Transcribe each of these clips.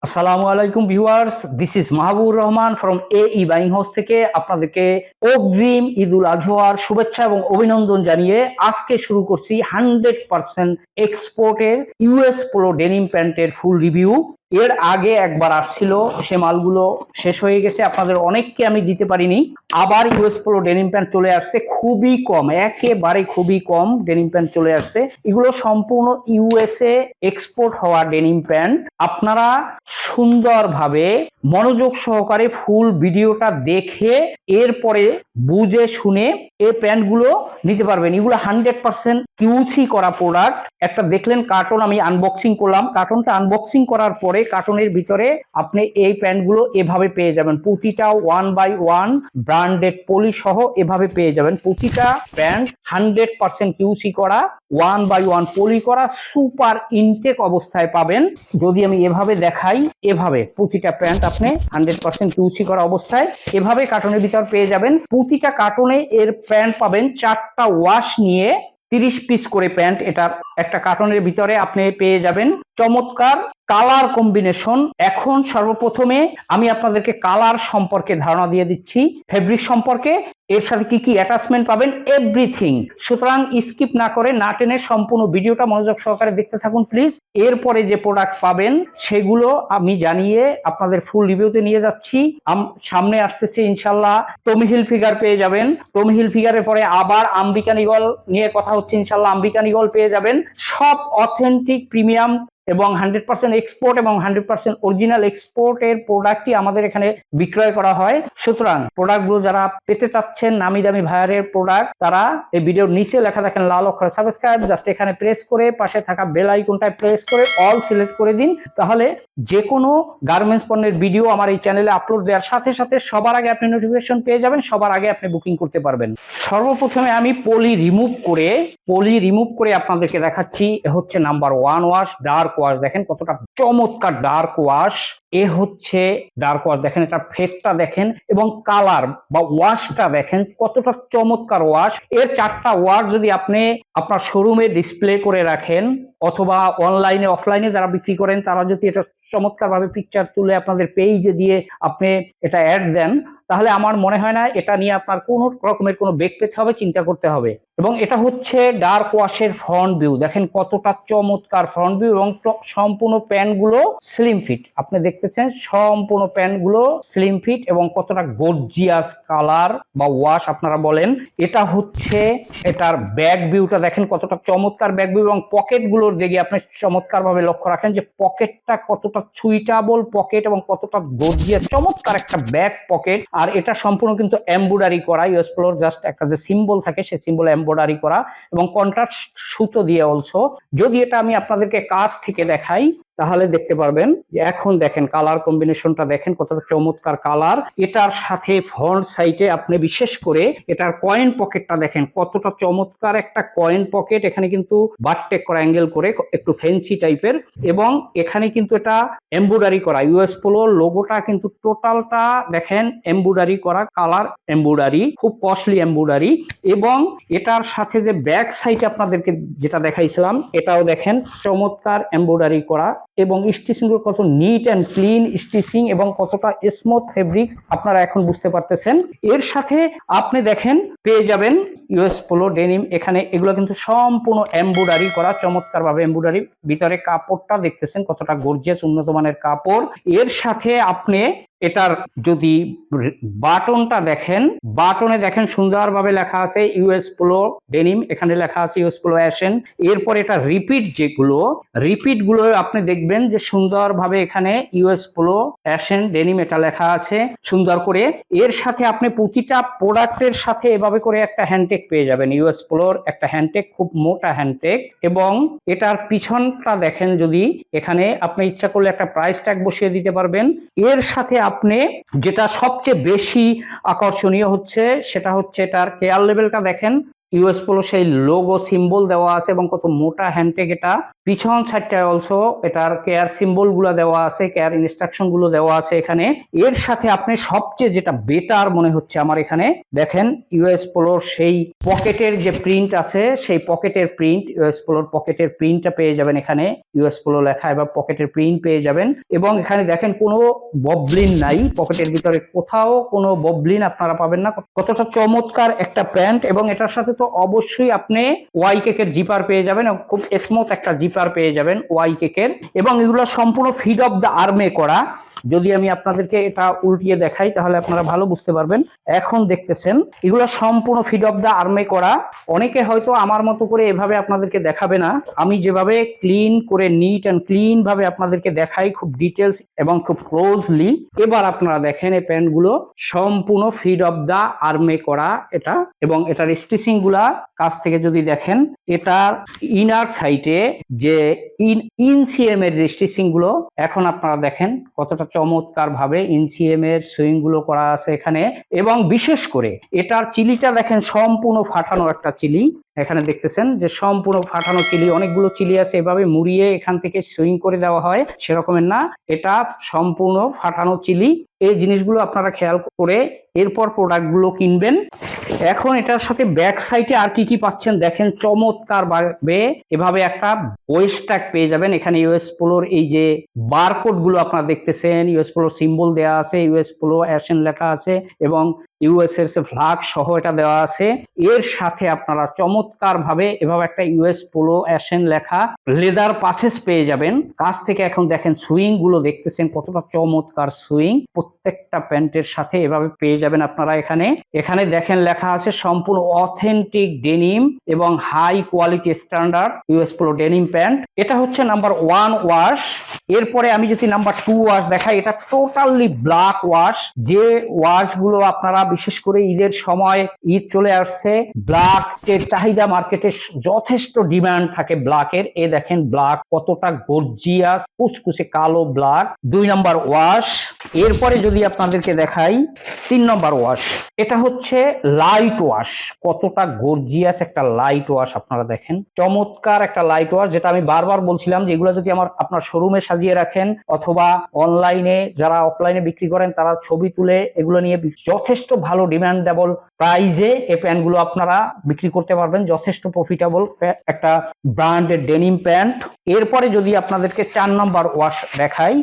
আসসালামু আলাইকুম viewers, this is Mahbubur Rahman from AE buying house থেকে আপনাদেরকে অগ্রিম ঈদুল আজহার শুভেচ্ছা এবং অভিনন্দন জানিয়ে আজকে শুরু করছি 100% এক্সপোর্টের ইউএস পোলো ডেনিম প্যান্টের ফুল রিভিউ। এর আগে একবার আসছিল, সে মালগুলো শেষ হয়ে গেছে, আপনাদের অনেককে আমি দিতে পারিনি। আবার ইউএস পোলো ডেনিম প্যান্ট চলে আসছে, খুবই কম, একেবারে খুবই কম ডেনিম প্যান্ট চলে আসছে। এগুলো সম্পূর্ণ ইউএসএ এক্সপোর্ট হওয়া ডেনিম প্যান্ট। আপনারা সুন্দরভাবে মনোযোগ সহকারে ফুল ভিডিওটা দেখে এরপরে বুঝে শুনে এই প্যান্টগুলো নিতে পারবেন। এগুলো 100% কিউসি করা প্রোডাক্ট। একটা দেখলেন কার্টন আমি আনবক্সিং করলাম, কার্টনটা আনবক্সিং করার পরে কার্টনের ভিতরে আপনি এই প্যান্টগুলো এভাবে পেয়ে যাবেন, প্রতিটা 1/1 ব্র্যান্ডেড পলি সহ এভাবে পেয়ে যাবেন। প্রতিটা প্যান্ট 100% কিউসি করা, 1/1 পলি করা, সুপার ইনটেক অবস্থায় পাবেন। যদি আমি এভাবে দেখাই, এভাবে প্রতিটা প্যান্ট আপনি 100% কিউসি করা অবস্থায় এভাবে কার্টনের ভিতর পেয়ে যাবেন। প্রতিটা কার্টনে এর প্যান্ট পাবেন 4টা ওয়াশ নিয়ে 30 পিস করে প্যান্ট এটার একটা কার্টনের ভিতরে আপনি পেয়ে যাবেন। চমৎকার কালার কম্বিনেশন। এখন সর্বপ্রথমে আমি আপনাদেরকে কালার সম্পর্কে ধারণা দিয়ে দিচ্ছি, ফেব্রিক সম্পর্কে, এর সাথে কি কি অ্যাটাচমেন্ট পাবেন, এভরিথিং। সুতরাং স্কিপ না করে না টেনে সম্পূর্ণ ভিডিওটা মনোযোগ সহকারে দেখতে থাকুন প্লিজ। এরপরে যে প্রোডাক্ট পাবেন সেগুলো আমি জানিয়ে আপনাদের ফুল রিভিউতে নিয়ে যাচ্ছি। সামনে আসতেছে ইনশাল্লাহ টমি হিলফিগার পেয়ে যাবেন। টমি হিলফিগারের পরে আবার আমেরিকান ঈগল নিয়ে কথা হচ্ছে, ইনশাল্লাহ আমেরিকান ঈগল পেয়ে যাবেন। সব অথেন্টিক প্রিমিয়াম এবং 100% এক্সপোর্ট এবং 100% অরিজিনাল এক্সপোর্টের প্রোডাক্টই আমাদের এখানে বিক্রয় করা হয়। সুতরাং প্রোডাক্টগুলো যারা পেতে চাচ্ছেন, নামি দামি ভাইয়ারের প্রোডাক্ট, তারা এই ভিডিওর নিচে লেখা দেখেন লাল অক্ষরে সাবস্ক্রাইব, জাস্ট এখানে প্রেস করে পাশে থাকা বেল আইকনটায় প্রেস করে অল সিলেক্ট করে দিন। তাহলে যে কোনো গার্মেন্টস পণ্যের ভিডিও আমার এই চ্যানেলে আপলোড দেওয়ার সাথে সাথে সবার আগে আপনি নোটিফিকেশন পেয়ে যাবেন, সবার আগে আপনি বুকিং করতে পারবেন। সর্বপ্রথমে আমি পলি রিমুভ করে আপনাদেরকে দেখাচ্ছি। হচ্ছে নাম্বার 1 ওয়াশ, ডার্ক ওয়াশ। দেখেন কতটা চমৎকার ডার্ক ওয়াশ। এ হচ্ছে ডার্ক ওয়াশ, দেখেন এটা ফেটটা দেখেন এবং কালার বা ওয়াশটা দেখেন কতটা চমৎকার ওয়াশ। এর 4টা ওয়াশ যদি আপনি আপনার শোরুমে ডিসপ্লে করে রাখেন অথবা অনলাইনে অফলাইনে যারা বিক্রি করেন তারা যদি এটা চমৎকারভাবে পিকচার তুলে আপনাদের পেজে দিয়ে আপনি এটা অ্যাড দেন, তাহলে আমার মনে হয় না এটা নিয়ে আপনার কোনো রকমের কোনো বেগ পেতে হবে, চিন্তা করতে হবে। এবং এটা হচ্ছে ডার্ক ওয়াশের ফ্রন্ট ভিউ, দেখেন কতটা চমৎকার ফ্রন্ট ভিউ। এবং সম্পূর্ণ প্যান্টগুলো স্লিম ফিট, আপনি দেখতেছেন সম্পূর্ণ প্যান্টগুলো স্লিম ফিট এবং কতটা গর্জিয়াস কালার বা ওয়াশ আপনারা বলেন। এটা হচ্ছে এটার ব্যাক ভিউটা, দেখেন কতটা চমৎকার ব্যাক ভিউ। এবং পকেটগুলোর দিকে আপনি চমৎকার ভাবে লক্ষ্য রাখেন যে পকেটটা কতটা সুইটেবল পকেট এবং কতটা গর্জিয়াস চমৎকার একটা ব্যাক পকেট। আর এটা সম্পূর্ণ কিন্তু এমব্রয়ডারি করা, ইউএস পোলোর জাস্ট একটা যে সিম্বল থাকে সেই সিম্বল এমব্রয়ডারি করা এবং কন্ট্রাস্ট সুতো দিয়ে অলসো। যদি এটা আমি আপনাদেরকে কাছ থেকে দেখাই তাহলে দেখতে পারবেন যে এখন দেখেন কালার কম্বিনেশনটা দেখেন কতটা চমৎকার কালার। এটার সাথে ফ্রন্ট সাইডে আপনি বিশেষ করে এটার কয়েন পকেটটা দেখেন কতটা চমৎকার একটা কয়েন পকেট। এখানে কিন্তু বারটেক করা অ্যাঙ্গেল করে একটু ফ্যান্সি টাইপের এবং এখানে কিন্তু এটা এমব্রয়ডারি করা, ইউএস পোলোর লোগোটা কিন্তু টোটালটা দেখেন এমব্রয়ডারি করা, কালার এমব্রয়ডারি, খুব কস্টলি এমব্রয়ডারি। এবং এটার সাথে যে ব্যাক সাইডে আপনাদেরকে যেটা দেখাইছিলাম এটাও দেখেন চমৎকার এমব্রয়ডারি করা এবং স্টিচিং কত নিট অ্যান্ড ক্লিন স্টিচিং এবং কতটা স্মুথ ফেব্রিক আপনারা এখন বুঝতে পারতেছেন। এর সাথে আপনি দেখেন পেয়ে যাবেন ইউএস পোলো ডেনিম। এখানে এগুলো কিন্তু সম্পূর্ণ এমব্রয়ডারি করা, চমৎকার ভাবে এমব্রয়ডারি। ভিতরে কাপড়টা দেখতেছেন কতটা গর্জিয়াস উন্নত মানের কাপড়। এর সাথে আপনি এটার যদি বাটনটা দেখেন, বাটনে দেখেন সুন্দরভাবে লেখা আছে ইউএস পোলো ডেনিম, এখানে লেখা আছে ইউএস পোলো অ্যাশেন। এরপর এটা রিপিট গুলো আপনি দেখবেন যে সুন্দরভাবে এখানে ইউএস পোলো অ্যাশেন ডেনিম এটা লেখা আছে সুন্দর করে। এর সাথে আপনি প্রতিটা প্রোডাক্টের সাথে এভাবে করে একটা হ্যান্ডটেক পেয়ে যাবেন, ইউএস পোলোর একটা হ্যান্ডটেক, খুব মোটা হ্যান্ডটেক। এবং এটার পিছনটা দেখেন, যদি এখানে আপনি ইচ্ছা করলে একটা প্রাইস ট্যাগ বসিয়ে দিতে পারবেন। এর সাথে আপনি যেটা সবচেয়ে বেশি আকর্ষণীয় হচ্ছে সেটা হচ্ছে এটার কেয়ার লেভেলটা দেখেন ইউএস পোলো সেই লোগো সিম্বল দেওয়া আছে এবং কত মোটা হ্যান্ডটেগ এটা। পিছন সাইডটায় অলসো এটার কেয়ার সিম্বল গুলো দেওয়া আছে, কেয়ার ইনস্ট্রাকশন গুলো দেওয়া আছে এখানে। এর সাথে আপনি সবচেয়ে যেটা বেটার মনে হচ্ছে আমার এখানে দেখেন ইউএস পোলোর সেই পকেটের যে প্রিন্ট আছে, সেই পকেটের প্রিন্ট, ইউএস পোলোর পকেটের প্রিন্টটা পেয়ে যাবেন এখানে, ইউএস পোলো লেখা এবং পকেটের প্রিন্ট পেয়ে যাবেন। এবং এখানে দেখেন কোনো ববলিন নাই, পকেটের ভিতরে কোথাও কোনো ববলিন আপনারা পাবেন না। কতটা চমৎকার একটা প্যান্ট। এবং এটার সাথে তো অবশ্যই আপনি ওয়াই কেকের জিপার পেয়ে যাবেন, খুব স্মুথ একটা জিপার পেয়ে যাবেন ওয়াই কেকের। এবং এগুলো সম্পূর্ণ ফিড অফ দ্য আর্মে করা। যদি আমি আপনাদেরকে এটা উল্টিয়ে দেখাই তাহলে আপনারা ভালো বুঝতে পারবেন। এখন দেখতেছেন এগুলো সম্পূর্ণ ফিড অফ দ্য আর্মে করা। অনেকে হয়তো আমার মতো করে এভাবে আপনাদেরকে দেখাবে না, আমি যেভাবে ক্লিন করে নিট অ্যান্ড ক্লিন ভাবে আপনাদেরকে দেখাই খুব ডিটেলস এবং খুব ক্লোজলি। এবার আপনারা দেখেন এই প্যান্টগুলো সম্পূর্ণ ফিড অফ দ্য আর্মে করা এটা। এবং এটার স্টিচিং গুলা কাছ থেকে যদি দেখেন, এটার ইনার সাইডে যে ইনসিএম এর যে স্টিচিং গুলো এখন আপনারা দেখেন কতটা চমৎকার ভাবে ইনসিএম এর সুইং গুলো করা আছে এখানে। এবং বিশেষ করে এটার চিলিটা দেখেন সম্পূর্ণ ফাটানো একটা চিলি। এখানে দেখতেছেন যে সম্পূর্ণ ফাটানো চিলি, অনেকগুলো চিলি আছে এভাবে মুড়িয়ে এখান থেকে সুইং করে দেওয়া হয়, সেরকমের না, এটা সম্পূর্ণ ফাটানো চিলি। এই জিনিসগুলো আপনারা খেয়াল করে এরপর প্রোডাক্টগুলো কিনবেন। এখন এটার সাথে ব্যাক সাইডে আর কি কি পাচ্ছেন দেখেন, চমৎকার ভাবে এভাবে একটা ওয়েস্ট ট্যাগ পেয়ে যাবেন। এখানে ইউএস পোলোর এই যে বারকোড গুলো আপনারা দেখতেছেন, ইউএস পোলোর সিম্বল দেওয়া আছে, ইউএস পোলো অ্যাশন লেখা আছে এবং ইউএস এর ফ্ল্যাগ সহ এটা দেওয়া আছে। এর সাথে আপনারা চমৎকার ভাবে এভাবে একটা ইউএস পোলো অ্যাশন লেখা লেদার পাচেস পেয়ে যাবেন। কাছ থেকে এখন দেখেন সুইং গুলো দেখতেছেন কতটা চমৎকার সুইং, প্রত্যেকটা প্যান্টের সাথে এভাবে পেয়ে যাবেন আপনারা। এখানে দেখেন লেখা আছে সম্পূর্ণ অথেন্টিক ডেনিম এবং high quality standard US Polo denim pant. এটা হচ্ছে নাম্বার 1 ওয়াশ। এরপরে আমি যদি নাম্বার 2 ওয়াশ দেখাই, এটা টোটালি ব্ল্যাক ওয়াশ। যে ওয়াশ গুলো আপনারা বিশেষ করে ঈদের সময়, ঈদ চলে আসছে, ব্ল্যাক এর চাহিদা মার্কেটে যথেষ্ট ডিমান্ড থাকে ব্ল্যাকের। এ দেখেন ব্ল্যাক কতটা গর্জিয়াস, কুচকুচে কালো ব্ল্যাক, 2 নাম্বার ওয়াশ। এরপরে যদি আপনাদেরকে দেখাই 3 নম্বর ওয়াশ, এটা হচ্ছে লাইট ওয়াশ। কতটা গর্জিয়াস একটা লাইট ওয়াশ আপনারা দেখেন, চমৎকার একটা লাইট ওয়াশ, যেটা আমি বারবার বলছিলাম যে এগুলো যদি আপনার শোরুমে সাজিয়ে রাখেন অথবা অনলাইনে যারা অফলাইনে বিক্রি করেন তারা ছবি তুলে এগুলো নিয়ে যথেষ্ট ভালো ডিমান্ডেবল প্রাইজে এই প্যান্টগুলো আপনারা বিক্রি করতে পারবেন, যথেষ্ট প্রফিটেবল একটা ব্র্যান্ডের ডেনিম প্যান্ট। এরপরে যদি আপনাদেরকে 4 নম্বর ওয়াশ দেখাই,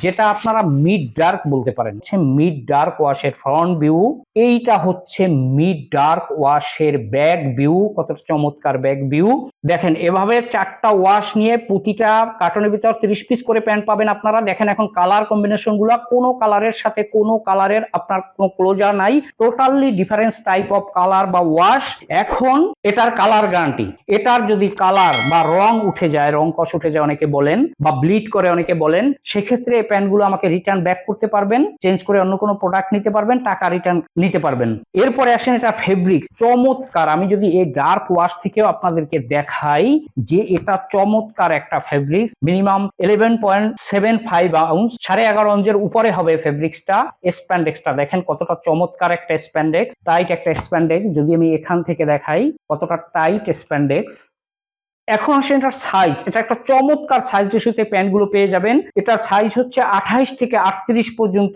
যেটা আপনারা মিড ডার্ক বলতে পারেন, মিড ডার্ক ওয়াশের ফ্রন্ট ভিউ। এইটা হচ্ছে মিড ডার্ক ওয়াশের ব্যাক ভিউ, কত চমৎকার ব্যাক ভিউ দেখেন। এভাবে 4টা ওয়াশ নিয়ে প্রতিটা কার্টনের ভিতর 30 পিস করে প্যান্ট পাবেন আপনারা। দেখেন এখন কালার কম্বিনেশন গুলা, কোনো কালারের সাথে কোনো কালারের আপনার কোনো ক্লোজার নাই, totally difference type of colour বা ওয়াশ। এখন এটার কালার গ্যারান্টি, এটার যদি কালার বা রং উঠে যায়, রং কষ উঠে যায় অনেকে বলেন, বা ব্লিড করে অনেকে বলেন, সেক্ষেত্রে এই প্যান্টগুলো আমাকে রিটার্ন ব্যাক করতে পারবেন, চেঞ্জ করে অন্য কোনো প্রোডাক্ট নিতে পারবেন, টাকা রিটার্ন নিতে পারবেন। এরপরে আসেন এটা ফেব্রিক, চমৎকার। আমি যদি এই ডার্ক ওয়াশ থেকেও আপনাদেরকে দেখাই যে এটা চমৎকার একটা ফেব্রিক, মিনিমাম 11.75 আউন্স, 11.5 আউন্সের উপরে হবে ফেব্রিক্সটা। স্প্যান্ডেক্সটা দেখেন কতটা চমৎকার একটা স্প্যান্ডেক্স, টাইট একটা স্প্যান্ডেক্স। যদি আমি এখান থেকে দেখাই কতটা টাইট স্প্যান্ডেক্স। এখন আসেন এটার সাইজ, এটা একটা চমৎকার সাইজ রেশিওতে প্যান্টগুলো পেয়ে যাবেন। এটার সাইজ হচ্ছে 28 থেকে 38 পর্যন্ত,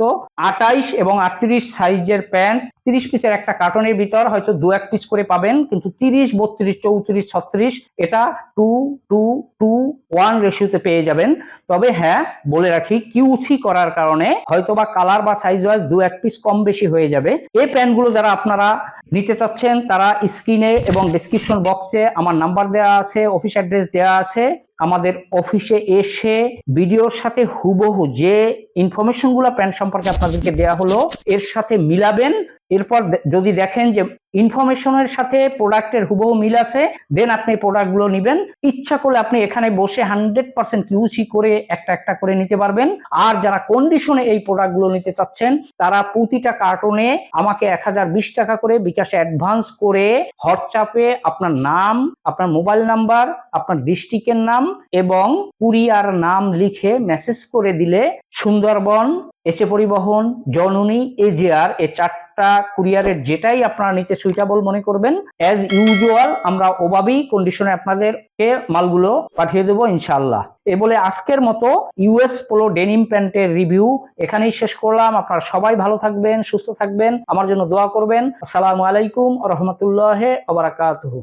28 এবং 38 সাইজের প্যান্ট 30 পিসের একটা কার্টনের ভিতর হয়তো 2-1 পিস করে পাবেন, কিন্তু 30, 32, 34, 36 এটা 2:1 রেশিওতে পেয়ে যাবেন। তবে হ্যাঁ বলে রাখি, কিউসি করার কারণে হয়তোবা কালার বা সাইজ ওয়াইজ 2-1 পিস কম বেশি হয়ে যাবে। এই প্যান্টগুলো যারা আপনারা নিতে চাচ্ছেন তারা স্ক্রিনে এবং ডেসক্রিপশন বক্সে আমার নাম্বার দেওয়া আছে, অফিস অ্যাড্রেস দেওয়া আছে। আমাদের অফিসে এসে ভিডিওর সাথে হুবহু যে ইনফরমেশনগুলো প্যান্ট সম্পর্কে আপনাদেরকে দেওয়া হলো এর সাথে মিলাবেন। এরপর যদি দেখেন যে ইনফরমেশনের সাথে প্রোডাক্টের হুবহু মিল আছে, দেন আপনি প্রোডাক্টগুলো নেবেন। ইচ্ছা করলে আপনি এখানে বসে 100% কিউসি করে একটা একটা করে নিতে পারবেন। আর যারা কন্ডিশনে এই প্রোডাক্টগুলো নিতে চাচ্ছেন তারা প্রতিটা কার্টনে আমাকে 1020 টাকা করে বিকাশে অ্যাডভান্স করে হোয়াটসঅ্যাপে আপনার নাম, আপনার মোবাইল নাম্বার, আপনার ডিস্ট্রিক্টের নাম এবং কুরিয়ার নাম লিখে মেসেজ করে দিলে সুন্দরবন, এসে পরিবহন, জননী, এজিআর এই 4 প্রোডাক্টটা কুরিয়ারের যেটাই আপনারা নিতে সুইটেবল মনে করবেন, অ্যাজ ইউজুয়াল আমরা ওভাবেই কন্ডিশনে আপনাদেরকে মালগুলো পাঠিয়ে দেবো ইনশাআল্লাহ। এ বলে আজকের মতো ইউএস পোলো ডেনিম প্যান্টের রিভিউ এখানেই শেষ করলাম। আপনারা সবাই ভালো থাকবেন, সুস্থ থাকবেন, আমার জন্য দোয়া করবেন। আসসালামু আলাইকুম ওয়া রাহমাতুল্লাহি ওয়া বারাকাতুহু।